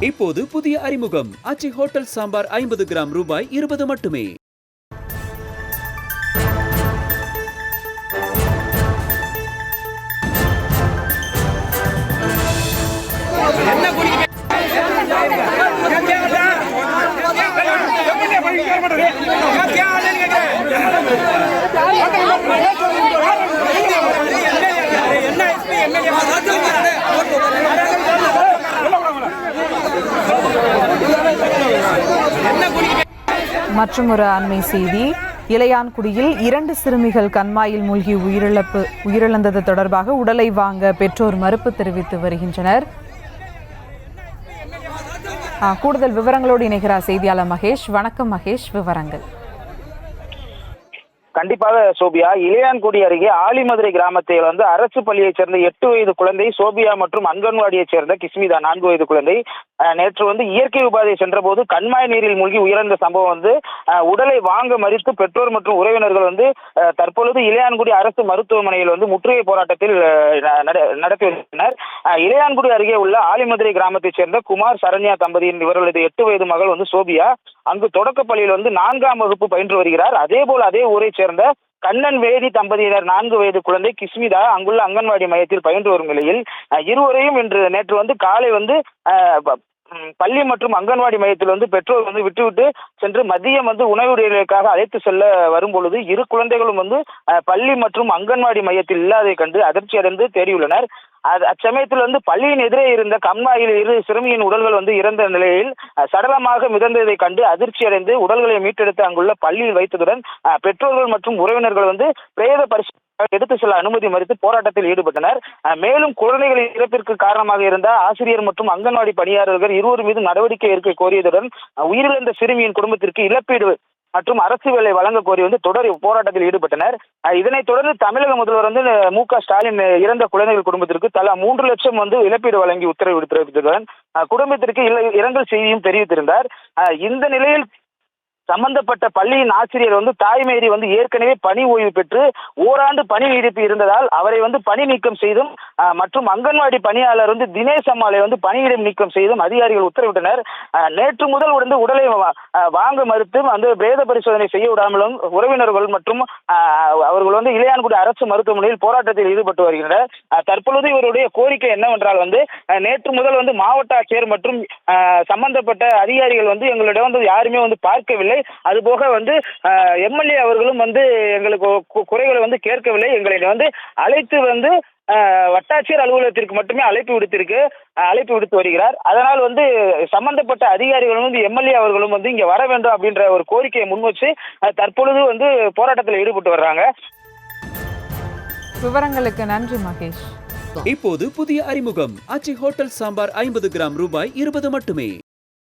இப்போது புதிய அறிமுகம் ஆச்சி ஹோட்டல் சாம்பார் 50 கிராம் ரூபாய் 20 மட்டுமே. மற்றும் ஒரு அண்மை செய்தி, இளையான்குடியில் 2 சிறுமிகள் கண்மாயில் மூழ்கி உயிரிழந்தது தொடர்பாக உடலை வாங்க பெற்றோர் மறுப்பு தெரிவித்து வருகின்றனர். கூடுதல் விவரங்களோடு இணைகிறார் செய்தியாளர் மகேஷ். வணக்கம் மகேஷ், விவரங்கள். கண்டிப்பாக சோபியா, இளையான்குடி அருகே ஆலிமதுரை கிராமத்தில் அரசு பள்ளியைச் சேர்ந்த 8 வயது குழந்தை சோபியா மற்றும் அங்கன்வாடியைச் சேர்ந்த கிஸ்மிதா 4 வயது குழந்தை நேற்று இயற்கை உபாதை சென்ற போது கண்மாய் நீரில் மூழ்கி உயிரிழந்த சம்பவம் உடலை வாங்க மறித்து பெற்றோர் மற்றும் உறவினர்கள் தற்பொழுது இளையான்குடி அரசு மருத்துவமனையில் முற்றுகை போராட்டத்தில் நடத்தி வருகின்றனர். இளையான்குடி அருகே உள்ள ஆலிமதுரை கிராமத்தைச் சேர்ந்த குமார் சரண்யா தம்பதியின் இவர்களது 8 வயது மகள் சோபியா அங்கு தொடக்கப் பள்ளியில் 4ஆம் வகுப்பு பயின்று வருகிறார். அதேபோல் அதே ஊரை சேர்ந்த கண்ணன் வேதி தம்பதியினர் 4 வயது குழந்தை கிஸ்மிதா அங்குள்ள அங்கன்வாடி மையத்தில் பயின்று வரும் நிலையில் இருவரையும் நேற்று காலை பள்ளி மற்றும் அங்கன்வாடி மையத்தில் பெற்றோர் விட்டுவிட்டு சென்று மதியம் உணவுடையதற்காக அழைத்து செல்ல வரும் பொழுது 2 குழந்தைகளும் பள்ளி மற்றும் அங்கன்வாடி மையத்தில் இல்லாதை கண்டு அதிர்ச்சி அடைந்து தேடியுள்ளனர். அச்சமயத்தில் பள்ளியின் எதிரே இருந்த கண்மாயில் 2 சிறுமியின் உடல்கள் இறந்த நிலையில் சடலமாக மிதந்ததை கண்டு அதிர்ச்சி அடைந்து உடல்களை மீட்டெடுத்து அங்குள்ள பள்ளியில் வைத்ததுடன் பெற்றோர்கள் மற்றும் உறவினர்கள் பிரேத பரிசோதனை எடுத்து செல்ல அனுமதி மறுத்து போராட்டத்தில் ஈடுபட்டனர். மேலும் குழந்தைகளின் இறப்பிற்கு காரணமாக இருந்த ஆசிரியர் மற்றும் அங்கன்வாடி பணியாளர்கள் இருவர் மீது நடவடிக்கை எடுக்க கோரியதுடன் உயிரிழந்த சிறுமியின் குடும்பத்திற்கு இழப்பீடு மற்றும் அரசு வேலை வழங்க கோரி தொடர் போராட்டத்தில் ஈடுபட்டனர். இதனைத் தொடர்ந்து தமிழக முதல்வர் மு.க. ஸ்டாலின் இறந்த குழந்தைகள் குடும்பத்திற்கு தலா 3 லட்சம் இழப்பீடு வழங்கி உத்தரவு பிறப்பித்ததுடன் குடும்பத்திற்கு இரங்கல் செய்தியும் தெரிவித்திருந்தார். இந்த நிலையில் சம்பந்தப்பட்ட பள்ளியின் ஆசிரியர் தாய்மேரி ஏற்கனவே பணி ஓய்வு பெற்று ஓராண்டு பணி நீடிப்பு இருந்ததால் அவரை பணி நீக்கம் செய்தும் மற்றும் அங்கன்வாடி பணியாளர் தினேஷ் அம்மாளை பணியிடம் நீக்கம் செய்தும் அதிகாரிகள் உத்தரவிட்டனர். நேற்று முதல் உடலை வாங்க மறுத்தும் பிரேத பரிசோதனை செய்ய விடாமலும் உறவினர்கள் மற்றும் அவர்கள் இளையான்குடி அரசு மருத்துவமனையில் போராட்டத்தில் ஈடுபட்டு வருகின்றனர். தற்பொழுது இவருடைய கோரிக்கை என்னவென்றால் நேற்று முதல் மாவட்ட ஆட்சியர் மற்றும் சம்பந்தப்பட்ட அதிகாரிகள் எங்களிடம் யாருமே பார்க்கவில்லை. அதுபோக எம்எல்ஏ அவர்களும் எங்களுக்கு குறைகளை கேட்கவில்லை. எங்களை அழைத்து வட்டாட்சியர் அலுவலகத்திற்கு மட்டுமே அழைப்பு விடுத்து வருகிறார். அதனால் சம்பந்தப்பட்ட அதிகாரிகளும் எம்எல்ஏ அவர்களும் இங்க வர வேண்டும் அப்படின்ற ஒரு கோரிக்கையை முன்வச்சு தற்பொழுது போராட்டத்தில் ஈடுபட்டு வர்றாங்க. விவரங்களுக்கு நன்றி மகேஷ். இப்போது புதிய அறிமுகம் ஆச்சி ஹோட்டல் சாம்பார் 50 கிராம் ரூபாய் 20 மட்டுமே.